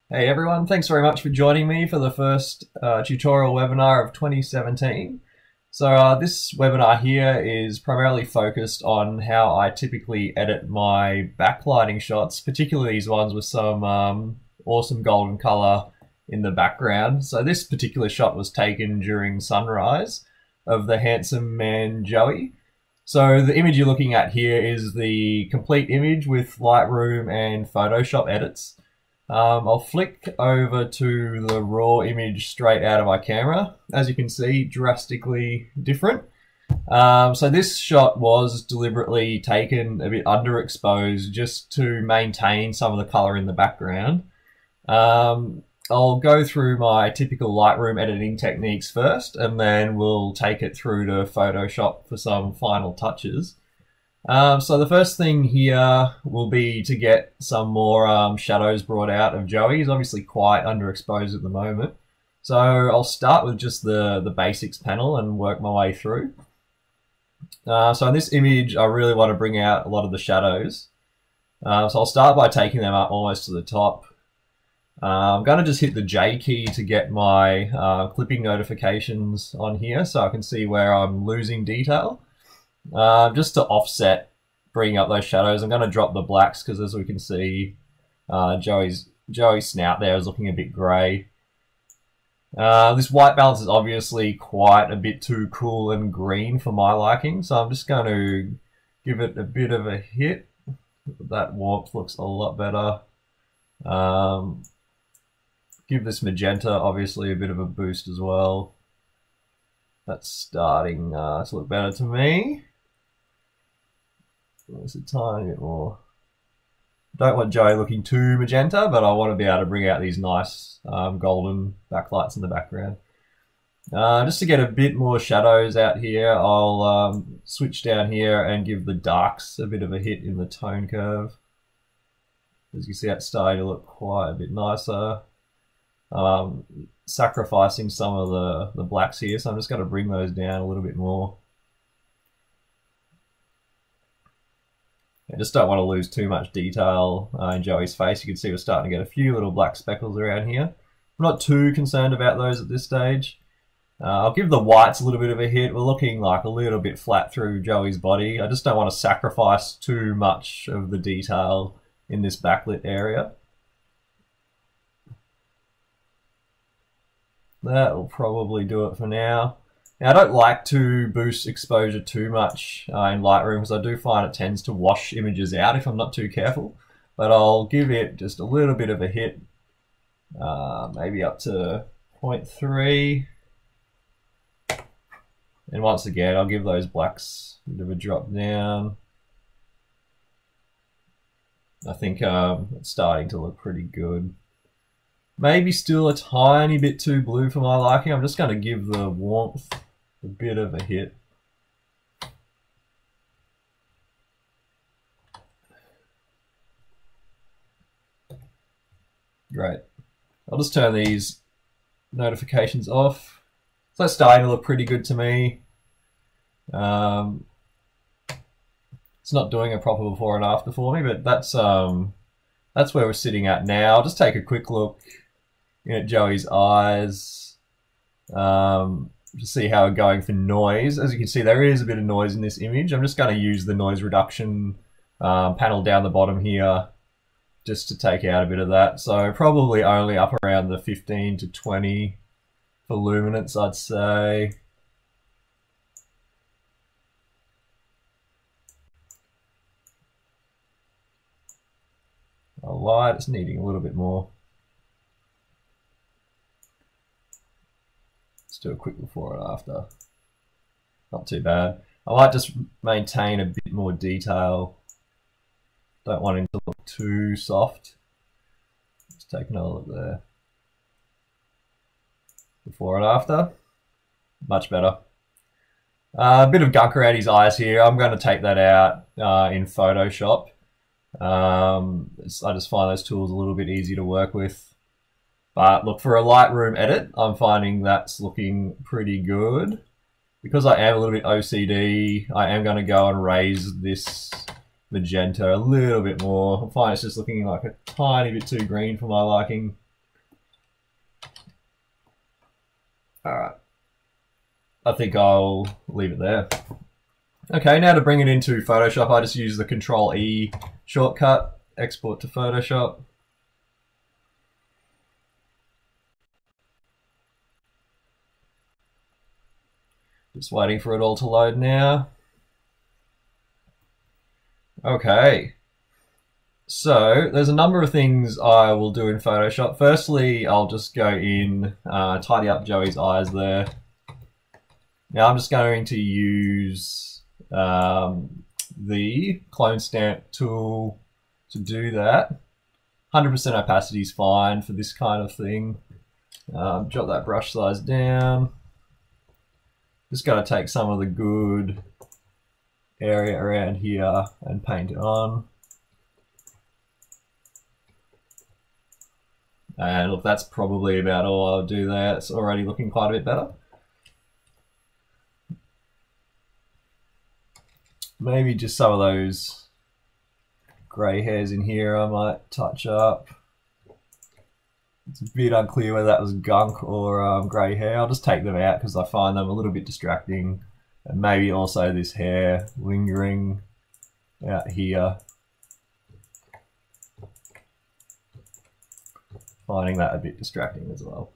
Hey everyone, thanks very much for joining me for the first tutorial webinar of 2017. So this webinar here is primarily focused on how I typically edit my backlighting shots, particularly these ones with some awesome golden color in the background. So this particular shot was taken during sunrise of the handsome man Joey. So the image you're looking at here is the complete image with Lightroom and Photoshop edits. I'll flick over to the raw image straight out of my camera. As you can see, drastically different. So this shot was deliberately taken a bit underexposed just to maintain some of the color in the background. I'll go through my typical Lightroom editing techniques first, and then we'll take it through to Photoshop for some final touches. So the first thing here will be to get some more shadows brought out of Joey. He's obviously quite underexposed at the moment. So I'll start with just the basics panel and work my way through. So in this image, I really want to bring out a lot of the shadows. So I'll start by taking them up almost to the top. I'm going to just hit the J key to get my clipping notifications on here so I can see where I'm losing detail. Just to offset bringing up those shadows, I'm going to drop the blacks because, as we can see, Joey's snout there is looking a bit grey. This white balance is obviously quite a bit too cool and green for my liking, so I'm just going to give it a bit of a hit. That warmth looks a lot better. Give this magenta obviously a bit of a boost as well. That's starting to look better to me. There's a tiny bit more. Don't want Joey looking too magenta, but I want to be able to bring out these nice golden backlights in the background. Just to get a bit more shadows out here, I'll switch down here and give the darks a bit of a hit in the tone curve. As you can see, that's starting to look quite a bit nicer. Sacrificing some of the blacks here, so I'm just going to bring those down a little bit more. I just don't want to lose too much detail in Joey's face. You can see we're starting to get a few little black speckles around here. I'm not too concerned about those at this stage. I'll give the whites a little bit of a hit. We're looking like a little bit flat through Joey's body. I just don't want to sacrifice too much of the detail in this backlit area. That will probably do it for now. Now, I don't like to boost exposure too much in Lightroom because I do find it tends to wash images out if I'm not too careful. But I'll give it just a little bit of a hit, maybe up to 0.3. And once again, I'll give those blacks a bit of a drop down. I think it's starting to look pretty good. Maybe still a tiny bit too blue for my liking. I'm just going to give the warmth a bit of a hit. Great. I'll just turn these notifications off. So that's starting to look pretty good to me. It's not doing a proper before and after for me, but that's where we're sitting at now. I'll just take a quick look at Joey's eyes to see how we're going for noise. As you can see, there is a bit of noise in this image. I'm just going to use the noise reduction panel down the bottom here just to take out a bit of that. So probably only up around the 15 to 20 for luminance, I'd say. Light, it's needing a little bit more. Let's do a quick before and after. Not too bad. I might just maintain a bit more detail. Don't want him to look too soft. Let's take another look there. Before and after. Much better. A bit of gunk around his eyes here. I'm going to take that out in Photoshop. I just find those tools a little bit easy to work with. But look, for a Lightroom edit, I'm finding that's looking pretty good. Because I am a little bit OCD, I am going to go and raise this magenta a little bit more. I find it's just looking like a tiny bit too green for my liking. Alright. I think I'll leave it there. Okay, now to bring it into Photoshop, I just use the Control E shortcut, export to Photoshop. Just waiting for it all to load now. Okay. So there's a number of things I will do in Photoshop. Firstly, I'll just go in, tidy up Joey's eyes there. Now I'm just going to use the clone stamp tool to do that. 100% opacity is fine for this kind of thing. Drop that brush size down. Just got to take some of the good area around here and paint it on. And look, that's probably about all I'll do there. It's already looking quite a bit better. Maybe just some of those grey hairs in here I might touch up. It's a bit unclear whether that was gunk or grey hair. I'll just take them out because I find them a little bit distracting. And maybe also this hair lingering out here. Finding that a bit distracting as well.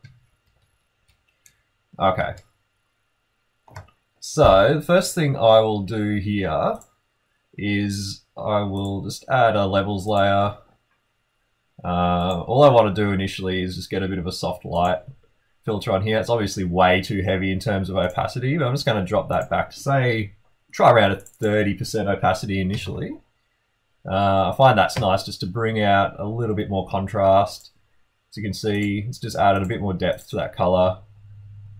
Okay. So the first thing I will do here is I will just add a levels layer. All I want to do initially is just get a bit of a soft light filter on here. It's obviously way too heavy in terms of opacity, but I'm just going to drop that back to say, try around a 30% opacity initially. I find that's nice just to bring out a little bit more contrast. As you can see, it's just added a bit more depth to that color.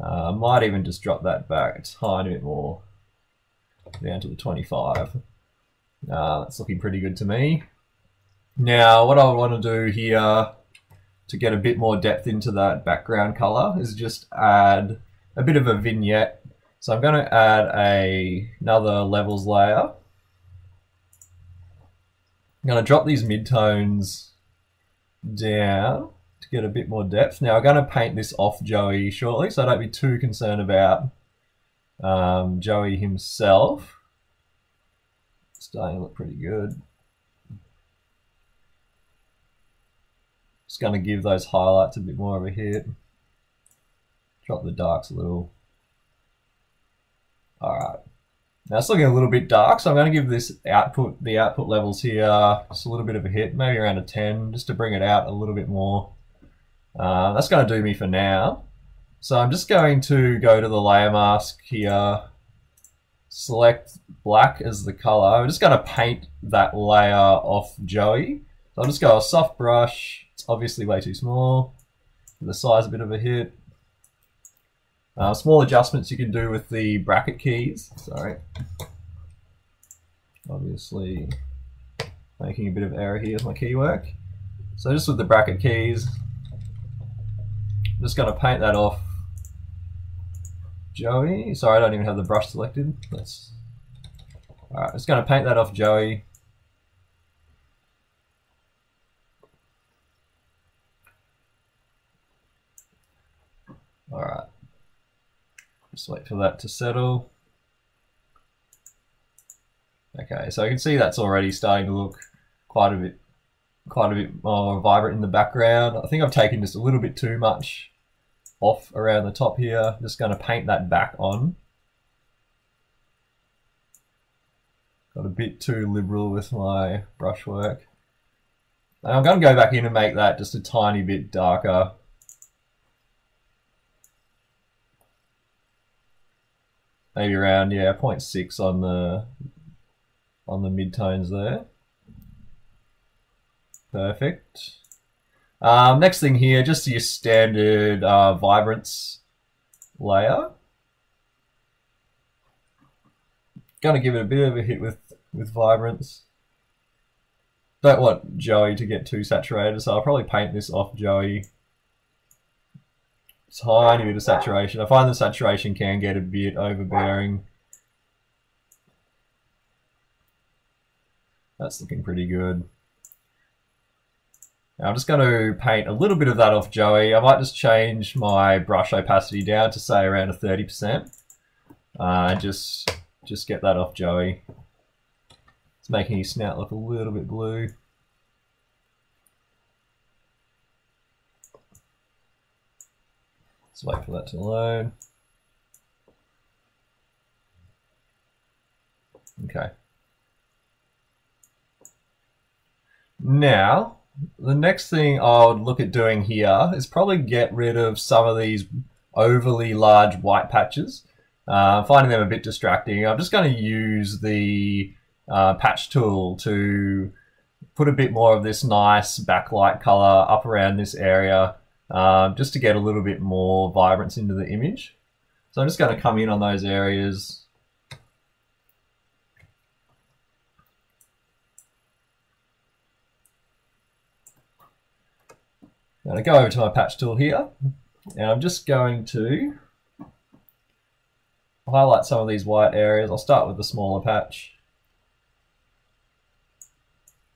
I might even just drop that back a tiny bit more, down to the 25. That's looking pretty good to me. Now, what I want to do here to get a bit more depth into that background color is just add a bit of a vignette. So I'm going to add another levels layer. I'm going to drop these midtones down to get a bit more depth. Now I'm going to paint this off Joey shortly, so don't be too concerned about Joey himself. It's starting to look pretty good. Just going to give those highlights a bit more of a hit. Drop the darks a little. Alright. Now it's looking a little bit dark, so I'm going to give this the output levels here just a little bit of a hit, maybe around a 10, just to bring it out a little bit more. That's going to do me for now. So I'm just going to go to the layer mask here, select black as the color. I'm just going to paint that layer off Joey. So I'll just go a soft brush. It's obviously way too small. Give the size a bit of a hit. Small adjustments you can do with the bracket keys. Sorry. Obviously making a bit of error here with my key work. So just with the bracket keys, I'm just going to paint that off Joey. Sorry, I don't even have the brush selected. Alright, just going to paint that off Joey. Alright. Just wait for that to settle. Okay, so you can see that's already starting to look quite a bit more vibrant in the background. I think I've taken just a little bit too much off around the top here. Just going to paint that back on. Got a bit too liberal with my brushwork. And I'm going to go back in and make that just a tiny bit darker. Maybe around 0.6 on the midtones there. Perfect. Next thing here, just your standard vibrance layer. Gonna give it a bit of a hit with vibrance. Don't want Joey to get too saturated, so I'll probably paint this off Joey. Tiny bit of saturation. I find the saturation can get a bit overbearing. That's looking pretty good. Now I'm just going to paint a little bit of that off Joey. I might just change my brush opacity down to say around a 30%. Just get that off Joey. It's making his snout look a little bit blue. Let's wait for that to load. Okay. Now, the next thing I would look at doing here is probably get rid of some of these overly large white patches. Finding them a bit distracting. I'm just going to use the patch tool to put a bit more of this nice backlight color up around this area, just to get a little bit more vibrance into the image. So I'm just going to come in on those areas. I'm going to go over to my patch tool here, and I'm just going to highlight some of these white areas. I'll start with the smaller patch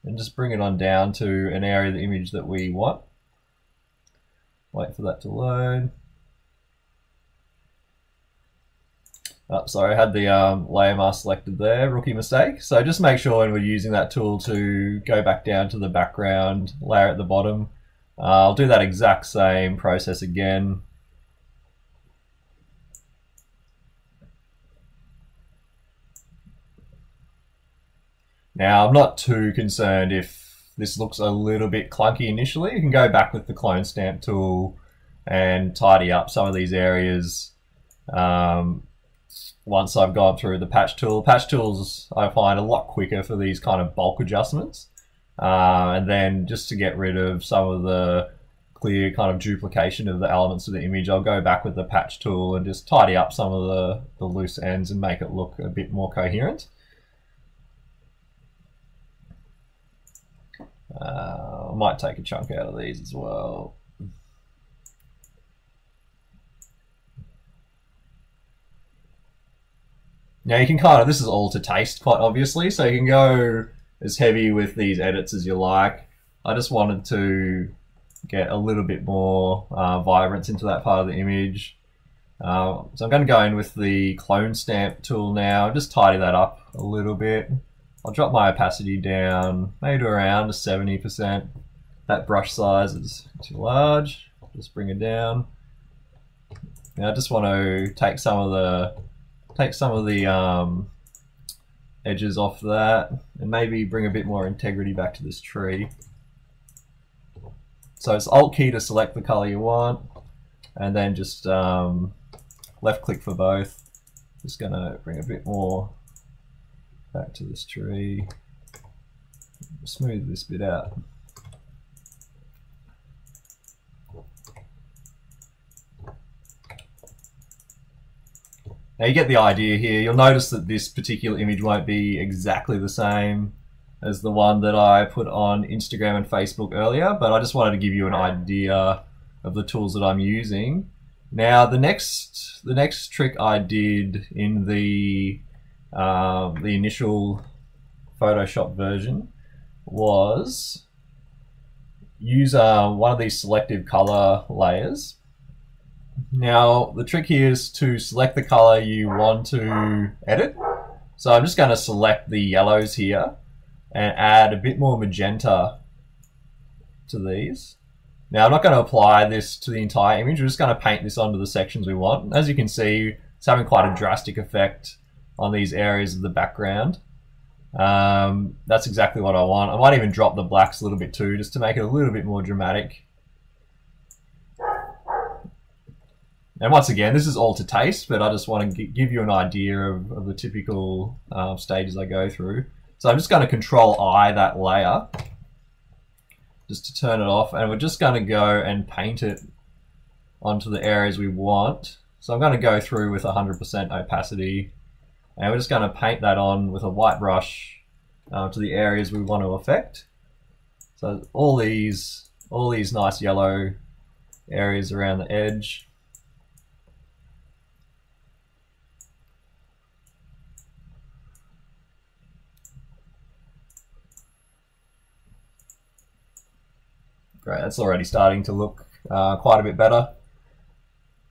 and just bring it on down to an area of the image that we want. Wait for that to load. Oh, sorry, I had the layer mask selected there, rookie mistake. So just make sure when we're using that tool to go back down to the background layer at the bottom. I'll do that exact same process again. Now, I'm not too concerned if this looks a little bit clunky initially. You can go back with the clone stamp tool and tidy up some of these areas once I've gone through the patch tool. Patch tools I find a lot quicker for these kind of bulk adjustments. And then just to get rid of some of the clear kind of duplication of the elements of the image, I'll go back with the patch tool and just tidy up some of the loose ends and make it look a bit more coherent. I might take a chunk out of these as well. Now you can kind of, this is all to taste quite obviously, so you can go as heavy with these edits as you like. I just wanted to get a little bit more vibrance into that part of the image. So I'm going to go in with the clone stamp tool now, just tidy that up a little bit. I'll drop my opacity down, maybe to around 70%. That brush size is too large, just bring it down. Now I just want to take some of the edges off that and maybe bring a bit more integrity back to this tree. So it's Alt key to select the color you want, and then just left click for both. Just gonna bring a bit more back to this tree, smooth this bit out. Now you get the idea here. You'll notice that this particular image won't be exactly the same as the one that I put on Instagram and Facebook earlier, but I just wanted to give you an idea of the tools that I'm using. Now the next trick I did in the initial Photoshop version was use one of these selective color layers. Now the trick here is to select the color you want to edit. So I'm just going to select the yellows here and add a bit more magenta to these. Now I'm not going to apply this to the entire image, we're just going to paint this onto the sections we want. As you can see, it's having quite a drastic effect on these areas of the background. That's exactly what I want. I might even drop the blacks a little bit too, just to make it a little bit more dramatic. And once again, this is all to taste, but I just want to give you an idea of the typical stages I go through. So I'm just going to Control I that layer, just to turn it off, and we're just going to go and paint it onto the areas we want. So I'm going to go through with 100% opacity, and we're just going to paint that on with a white brush to the areas we want to affect. So all these nice yellow areas around the edge. Great, that's already starting to look quite a bit better.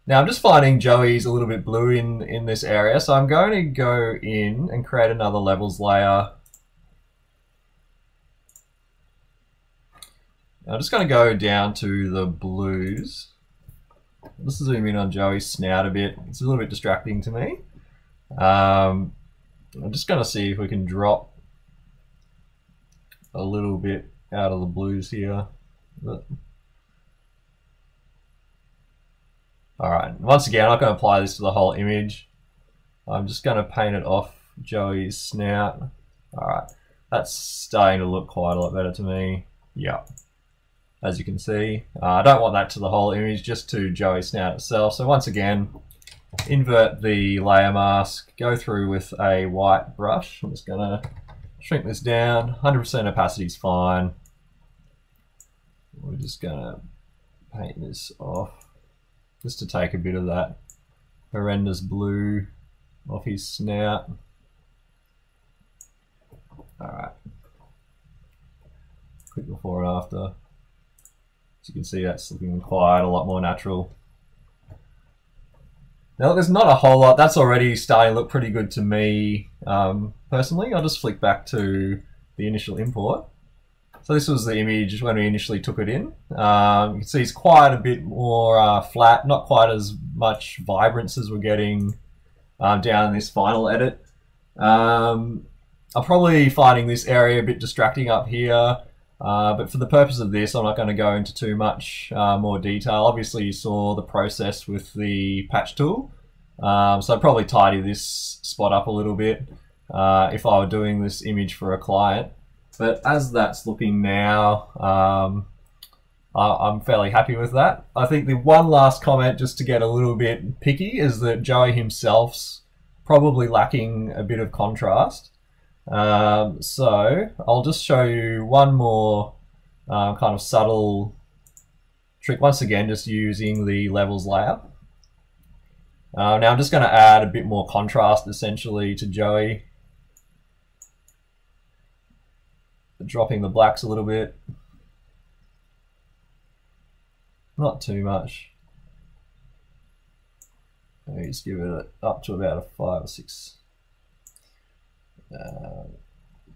Now I'm just finding Joey's a little bit blue in this area, so I'm going to go in and create another levels layer. I'm just going to go down to the blues. Let's zoom in on Joey's snout a bit. It's a little bit distracting to me. I'm just going to see if we can drop a little bit out of the blues here. Alright, once again, I'm not going to apply this to the whole image. I'm just going to paint it off Joey's snout. Alright, that's starting to look quite a lot better to me. Yeah, as you can see. I don't want that to the whole image, just to Joey's snout itself. So once again, invert the layer mask, go through with a white brush. I'm just going to shrink this down. 100% opacity is fine. We're just going to paint this off, just to take a bit of that horrendous blue off his snout. Alright. Quick before and after. As you can see, that's looking quite a lot more natural. Now there's not a whole lot. That's already starting to look pretty good to me personally. I'll just flick back to the initial import. So this was the image when we initially took it in. You can see it's quite a bit more flat, not quite as much vibrance as we're getting down in this final edit. I'm probably finding this area a bit distracting up here, but for the purpose of this, I'm not going to go into too much more detail. Obviously, you saw the process with the patch tool, so I'd probably tidy this spot up a little bit if I were doing this image for a client. But as that's looking now, I'm fairly happy with that. I think the one last comment, just to get a little bit picky, is that Joey himself's probably lacking a bit of contrast. So I'll just show you one more kind of subtle trick, once again just using the levels layer. Now I'm just going to add a bit more contrast essentially to Joey, dropping the blacks a little bit, not too much. Maybe just give it up to about a 5 or 6.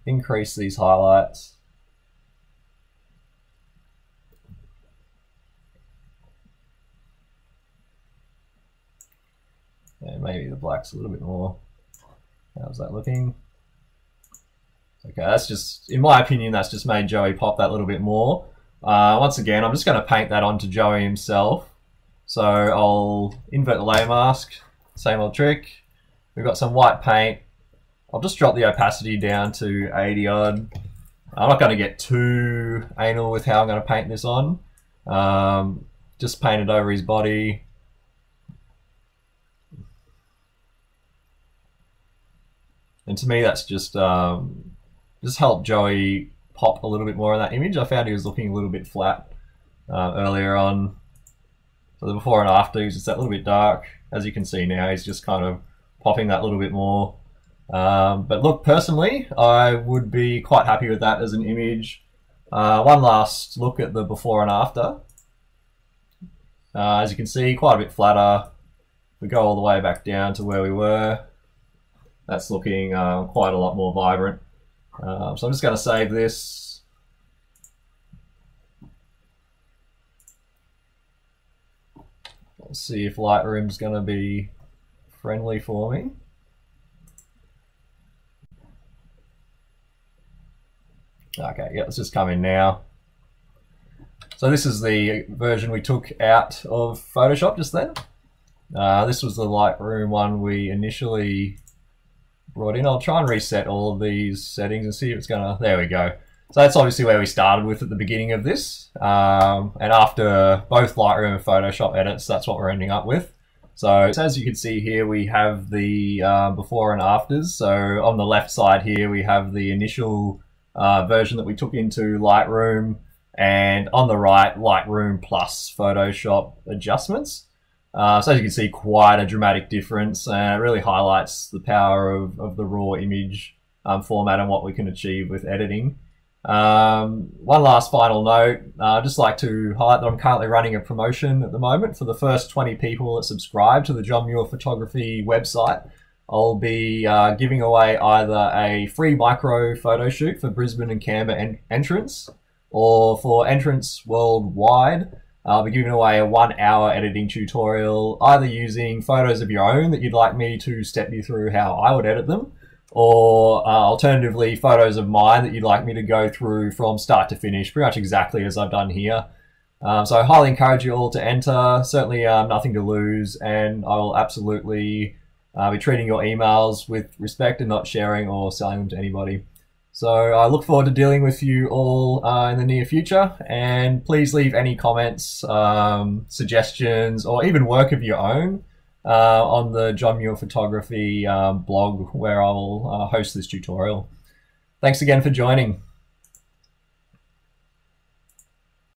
Increase these highlights. And maybe the blacks a little bit more. How's that looking? Okay, that's just, in my opinion, that's just made Joey pop that little bit more. Once again, I'm just going to paint that onto Joey himself. So I'll invert the layer mask, same old trick. We've got some white paint. I'll just drop the opacity down to 80 odd. I'm not going to get too anal with how I'm going to paint this on. Just paint it over his body. And to me, that's just help Joey pop a little bit more in that image. I found he was looking a little bit flat earlier on. So the before and after, he's just that little bit dark. As you can see now, he's just kind of popping that little bit more. But look, personally, I would be quite happy with that as an image. One last look at the before and after. As you can see, quite a bit flatter. We go all the way back down to where we were. That's looking quite a lot more vibrant. So I'm just going to save this. Let's see if Lightroom's going to be friendly for me. Okay, yeah, let's just come in now. So this is the version we took out of Photoshop just then. This was the Lightroom one we initially brought in. I'll try and reset all of these settings and see if it's gonna, there we go. So that's obviously where we started with at the beginning of this. And after both Lightroom and Photoshop edits, that's what we're ending up with. So as you can see here, we have the before and afters. So on the left side here, we have the initial version that we took into Lightroom, and on the right, Lightroom plus Photoshop adjustments. So as you can see, quite a dramatic difference, and it really highlights the power of the raw image format and what we can achieve with editing. One last final note, I'd just like to highlight that I'm currently running a promotion at the moment for the first 20 people that subscribe to the John Muir Photography website. I'll be giving away either a free micro photo shoot for Brisbane and Canberra entrants, or for entrants worldwide, I'll be giving away a 1-hour editing tutorial, either using photos of your own that you'd like me to step you through how I would edit them, or alternatively photos of mine that you'd like me to go through from start to finish, pretty much exactly as I've done here. So I highly encourage you all to enter. Certainly nothing to lose, and I will absolutely be treating your emails with respect and not sharing or selling them to anybody. So I look forward to dealing with you all in the near future, and please leave any comments, suggestions, or even work of your own on the John Muir Photography blog, where I'll host this tutorial. Thanks again for joining.